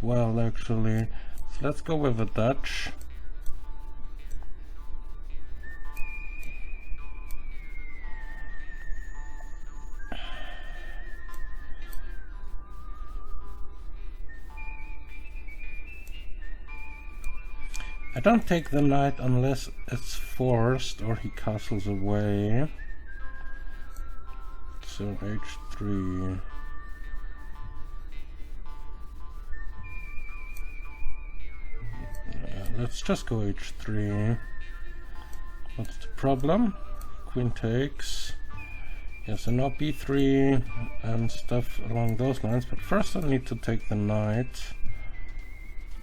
well, actually. So let's go with a Dutch. I don't take the knight unless it's forced or he castles away. So h3. Yeah, let's just go h3. What's the problem? Queen takes. Yes, and now b3 and stuff along those lines. But first I need to take the knight.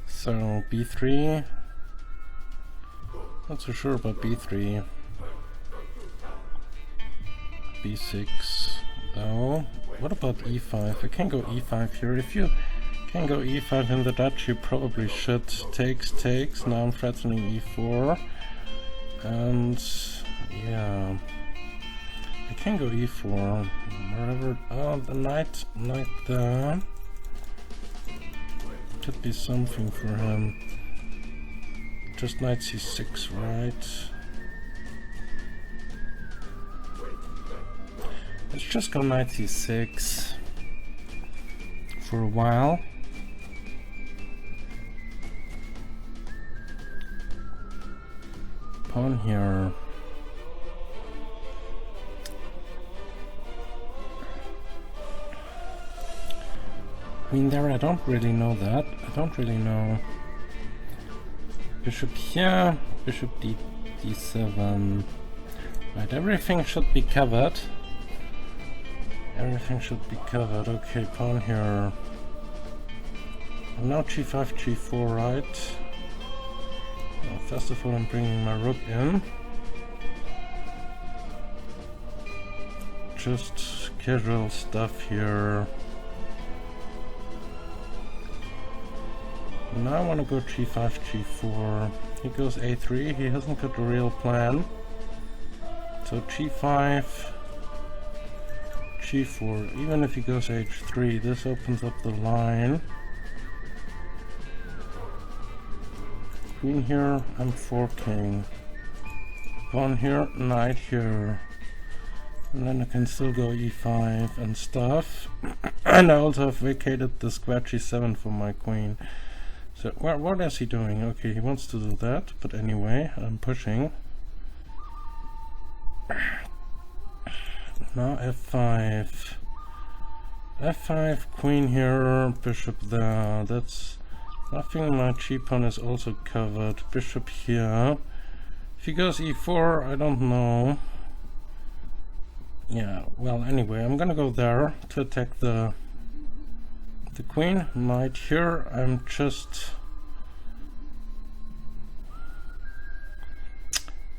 So b3. Not so sure about b3. b6 though. What about e5? I can go e5 here. If you can go e5 in the Dutch, you probably should. Takes. Now I'm threatening e4. And yeah, I can go e4. Wherever. Oh, the knight there. Could be something for him. Just knight c6, right? Let's just go knight c6 for a while. Pawn here. Queen there, I don't really know that. I don't really know. Bishop here, bishop d7. Right, everything should be covered. Everything should be covered. Okay, pawn here. And now g5, g4, right? Well, first of all, I'm bringing my rook in. Just casual stuff here. Now I want to go g5, g4. He goes a3, he hasn't got a real plan. So g5, g4. Even if he goes h3, this opens up the line. Queen here, I'm forking. Pawn here, knight here. And then I can still go e5 and stuff. And I also have vacated the square g7 for my queen. So what is he doing? Okay, he wants to do that, but anyway, I'm pushing. Now f5. f5, queen here, bishop there. That's nothing. My g-pawn is also covered. Bishop here. If he goes e4, I don't know. Yeah, well, anyway, I'm gonna go there to attack the queen. Knight here. I'm just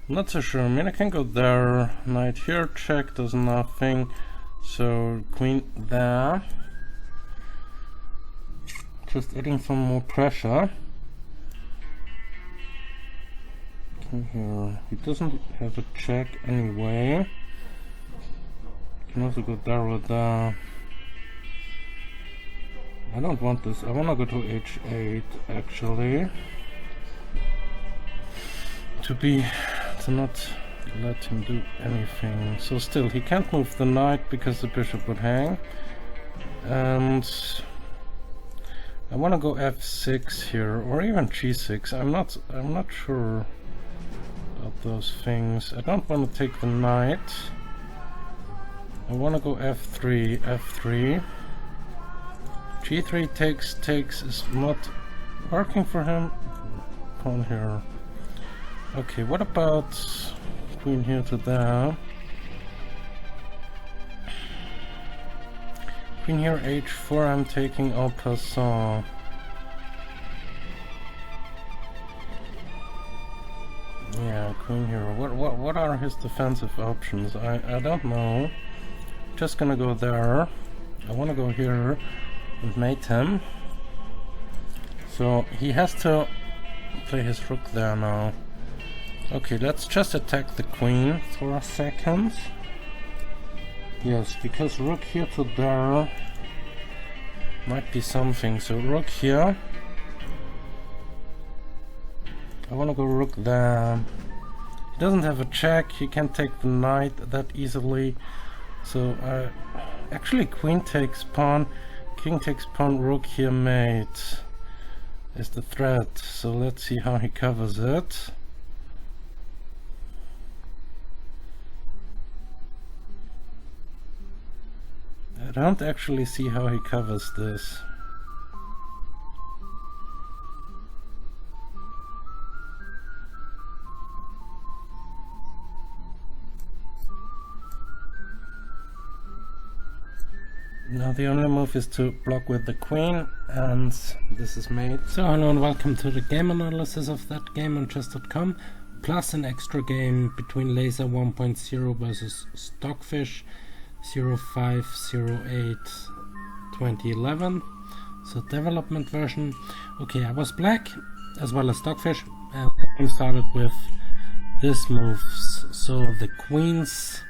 not so sure. I mean, I can go there. Knight here, check, does nothing. So queen there. Just adding some more pressure. King here. He doesn't have a check anyway. Can also go there or there. I don't want this. I want to go to h8 actually. To not let him do anything. So still, he can't move the knight because the bishop would hang. And I want to go f6 here, or even g6. I'm not sure about those things. I don't want to take the knight. I want to go f3, f3. g3 takes is not working for him. Pawn here. Okay, what about queen here to there? Queen here h4, I'm taking en passant. Yeah, queen here. What are his defensive options? I don't know. Just gonna go there. I wanna go here and mate him. So he has to play his rook there now. Okay, let's just attack the queen for a second. Yes, because rook here to there. Might be something. So rook here. I wanna go rook there. He doesn't have a check, he can't take the knight that easily. So actually queen takes pawn, king takes pawn, rook here mate is the threat. So let's see how he covers it. I don't actually see how he covers this. Now the only move is to block with the queen, and this is made. So hello and welcome to the game analysis of that game on chess.com, plus an extra game between Laser 1.0 versus Stockfish 0508-2011. So development version. Okay, I was black as well as Stockfish, and the game started with this moves. So the queens,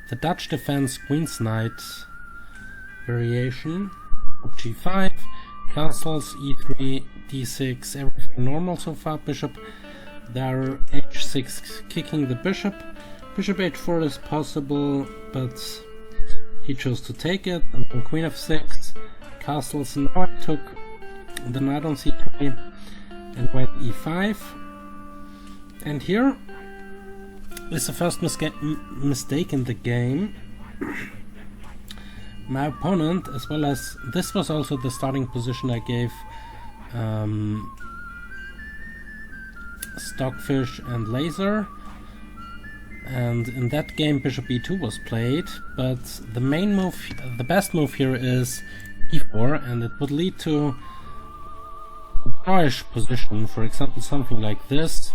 the Dutch defense queen's knight variation, g5, castles, e3, d6, everything normal so far. Bishop there, h6 kicking the bishop. Bishop h4 is possible, but he chose to take it. And then queen f6, castles. Now I took the knight on c3 and went e5. And here is the first mistake in the game. My opponent, as well as this was also the starting position I gave Stockfish and Laser, and in that game bishop e2 was played, but the main move, the best move here is e4, and it would lead to a drawish position, for example something like this.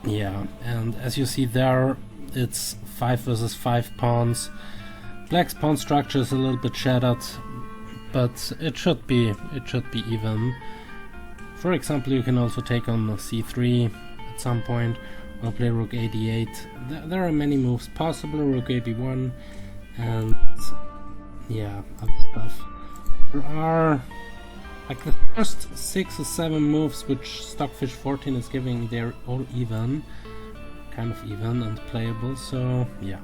Yeah, and as you see there, it's 5 versus 5 pawns. Black's pawn structure is a little bit shattered, but it should be even. For example, you can also take on c3 at some point, or play rook a8. There are many moves possible, rook ab1, and yeah, other stuff. There are like the first 6 or 7 moves which Stockfish 14 is giving, they're all even. Kind of even and playable, so yeah.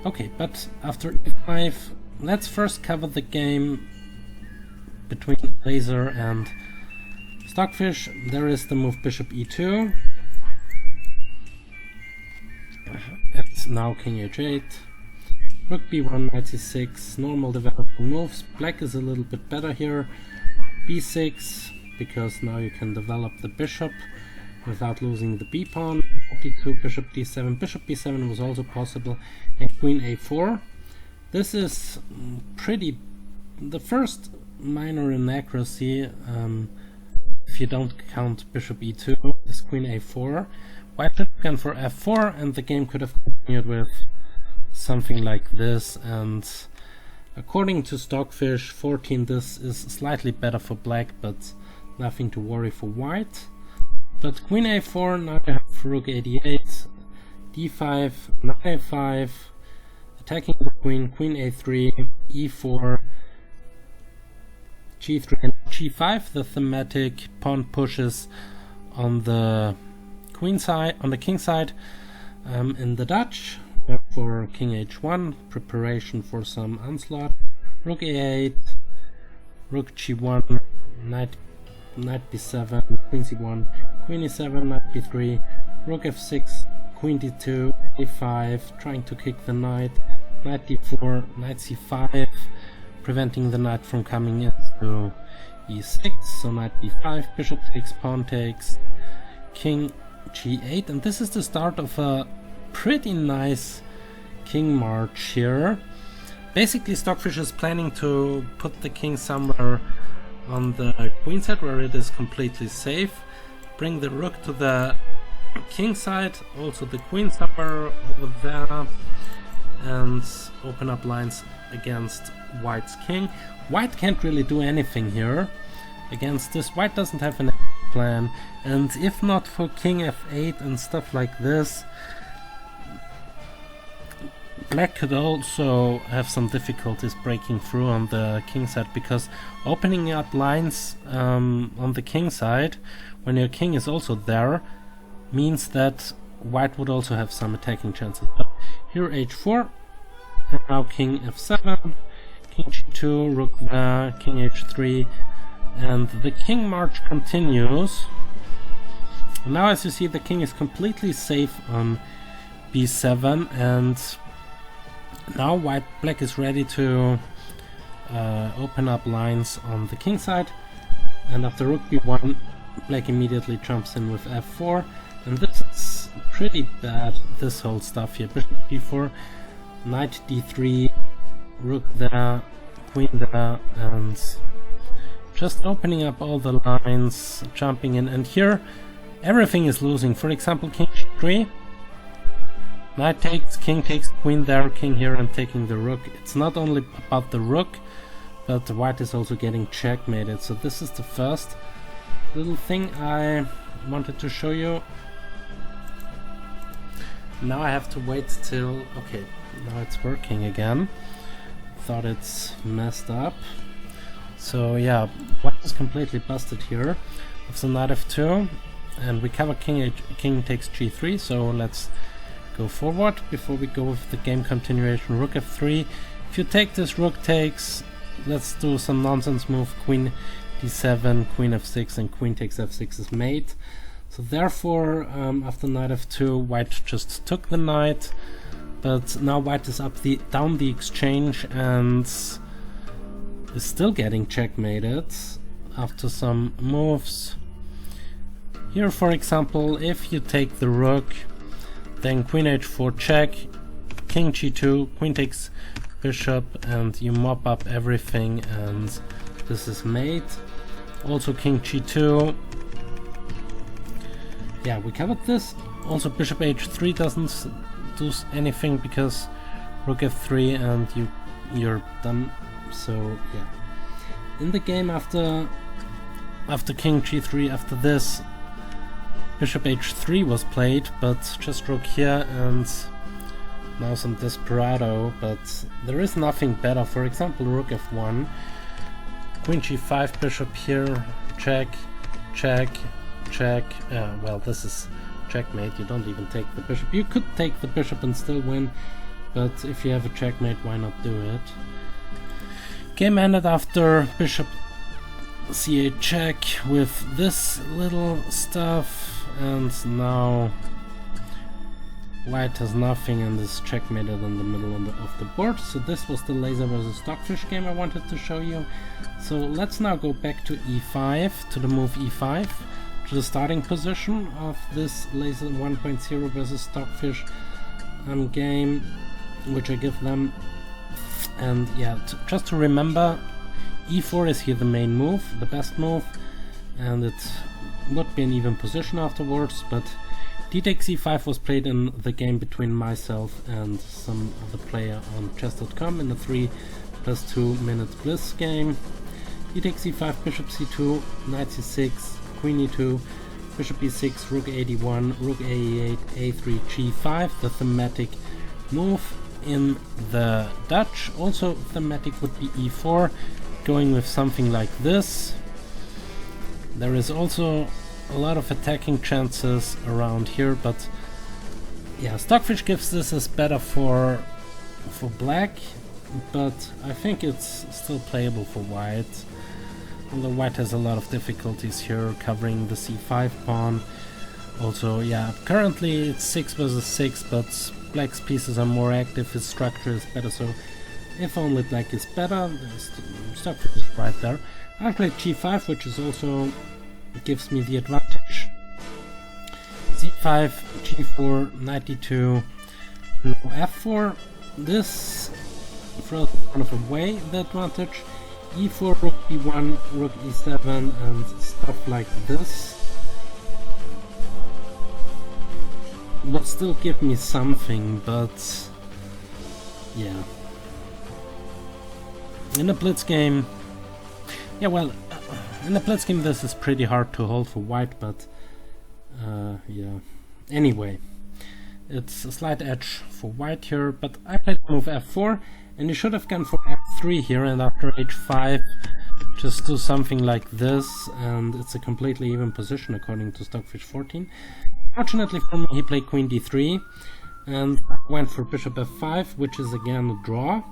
Okay, but after e5, let's first cover the game between Laser and Stockfish. There is the move bishop e2. It's now king h8. Rook b1, knight c6, normal developing moves. Black is a little bit better here. b6, because now you can develop the bishop without losing the b-pawn. d2, bishop d7, bishop b7 was also possible, and queen a4. This is pretty, the first minor inaccuracy, if you don't count bishop e2, is queen a4. White should have gone for f4, and the game could have continued with something like this, and according to Stockfish 14, this is slightly better for black, but nothing to worry for white. But queen a4, now you have rook a8, d5, knight a5, attacking the queen, queen a3, e4, g3, and g5. The thematic pawn pushes on the queen side, on the king side. In the Dutch, for king h1, preparation for some onslaught. Rook a8, rook g1, knight b7, queen c1, queen e7, knight b3, rook f6, queen d2, a5, trying to kick the knight, knight d4, knight c5, preventing the knight from coming into e6, so knight b5, bishop takes, pawn takes, king g8, and this is the start of a pretty nice king march here. Basically Stockfish is planning to put the king somewhere on the queen side where it is completely safe, bring the rook to the king side, also the queen somewhere over there, and open up lines against white's king. White can't really do anything here against this. White doesn't have an plan, and if not for king f8 and stuff like this, black could also have some difficulties breaking through on the king side, because opening up lines on the king side when your king is also there means that white would also have some attacking chances. But here h4, and now king f7, king g2, rook there, king h3, and the king march continues. Now as you see, the king is completely safe on b7, and now black is ready to open up lines on the king side, and after rook b1 black immediately jumps in with f4, and this is pretty bad, this whole stuff here. Bishop b4, knight d3, rook there, queen there, and just opening up all the lines, jumping in, and here everything is losing. For example, king g3, knight takes, king takes, queen there, king here, and taking the rook. It's not only about the rook, but white is also getting checkmated. So this is the first little thing I wanted to show you. Now I have to wait till... okay, now it's working again. Thought it's messed up. So yeah, white is completely busted here with the knight f2, and we cover king takes g3, so let's go forward before we go with the game continuation. Rook f3. If you take this, rook takes, let's do some nonsense move, queen d7, queen f6, and queen takes f6 is mate. So therefore, after knight f2, white just took the knight, but now white is up down the exchange and is still getting checkmated after some moves. Here, for example, if you take the rook, then queen h4 check, king g2, queen takes bishop, and you mop up everything, and this is mate. Also king g2. Yeah, we covered this. Also bishop h3 doesn't do anything because rook f3 and you're done. So yeah, in the game after king g3, after this, bishop h3 was played, but just rook here and now some desperado, but there is nothing better. For example, rook f1, queen g5, bishop here, check, check, check. Well, this is checkmate. You don't even take the bishop. You could take the bishop and still win, but if you have a checkmate, why not do it? Game ended after bishop c8 check with this little stuff, and now white has nothing and is checkmated in the middle of the board. So this was the laser versus stockfish game I wanted to show you. So let's now go back to e5, to the move e5, to the starting position of this laser 1.0 versus stockfish game, which I give them. And yeah, just to remember, e4 is here the main move, the best move, and it would be an even position afterwards, but d takes e5 was played in the game between myself and some other player on chess.com in the 3+2 minutes bliss game. D takes e5, bishop c2, knight c6, queen e2, bishop e6, rook a1, rook a8, a3, g5, the thematic move in the Dutch. Also thematic would be e4, going with something like this. There is also a lot of attacking chances around here, but yeah, stockfish gives this as better for black, but I think it's still playable for white. Although white has a lot of difficulties here covering the c5 pawn. Also, yeah, currently it's 6 versus 6, but black's pieces are more active, his structure is better, so if only black is better, stockfish is right there. I played g5, which is also gives me the advantage. c5, g4, knight d2, no f4. This throws kind of away the advantage. e4, rook b1, rook e7, and stuff like this would still give me something, but yeah. In a blitz game, yeah, well, in a blitz game this is pretty hard to hold for white, but yeah. Anyway, It's a slight edge for white here, but I played move f4, and he should have gone for f3 here, and after h5 just do something like this, and it's a completely even position according to Stockfish 14. Fortunately for me, he played queen d3 and went for bishop f5, which is again a draw.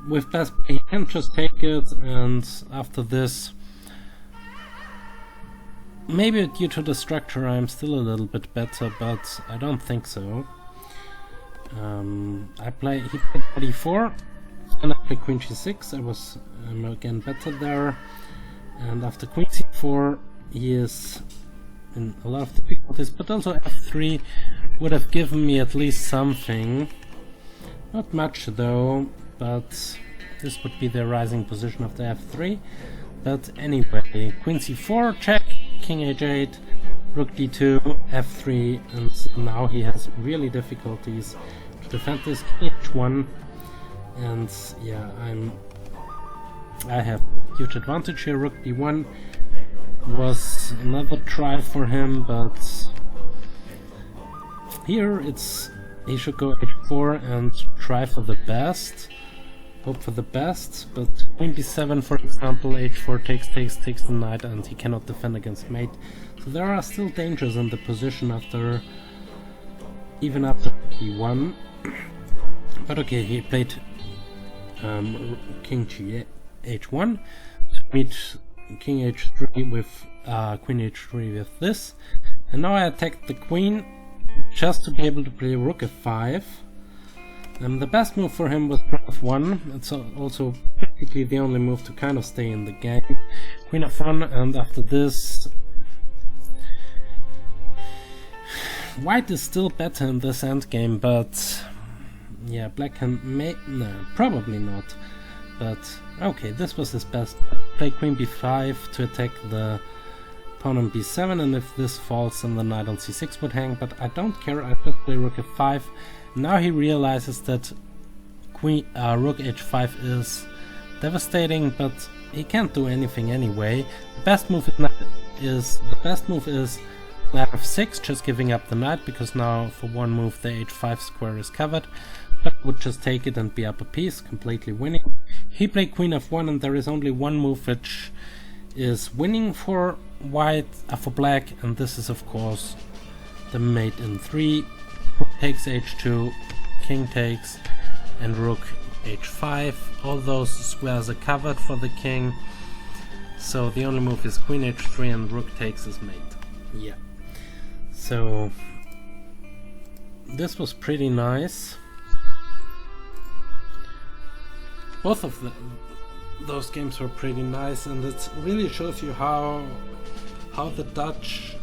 With best play, he can just take it, and after this, maybe due to the structure I'm still a little bit better, but I don't think so. He played d4, and I played queen g6. I was again better there, and after queen c4 he is in a lot of difficulties, but also f3 would have given me at least something. Not much though, but this would be the rising position of the f3. But anyway, queen c4, check, king h8, rook d2, f3, and now he has really difficulties to defend this. King h1, and yeah, I have huge advantage here. Rook d1 was another try for him, but here he should go h4 and try for the best, hope for the best, but queen b7 for example, h4 takes the knight, and he cannot defend against mate. So there are still dangers in the position even after e1. But okay, he played king h1 to meet king h3 with queen h3 with this, and now I attacked the queen just to be able to play rook f5. The best move for him was rook f1. It's also practically the only move to kind of stay in the game. Queen f1, and after this, white is still better in this endgame, but yeah, black can no, probably not. But okay, this was his best. Play queen b5 to attack the pawn on b7, and if this falls then the knight on c6 would hang, but I don't care. I just play rook f5. Now he realizes that rook h5 is devastating, but he can't do anything anyway. The best move is knight f6, just giving up the knight, because now for one move the h5 square is covered. But would just take it and be up a piece, completely winning. He played queen f1, and there is only one move which is winning for for black, and this is of course the mate in 3. Rook takes h2, king takes, and rook h5. All those squares are covered for the king, so the only move is queen h3, and rook takes his mate. Yeah, so this was pretty nice. Both of those games were pretty nice, and it really shows you how the Dutch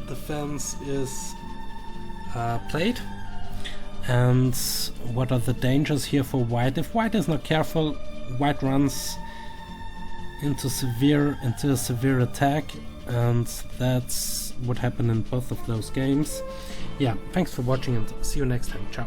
defense is played, and what are the dangers here for white. If white is not careful, white runs into a severe attack, and that's what happened in both of those games. Yeah, thanks for watching, and see you next time. Ciao.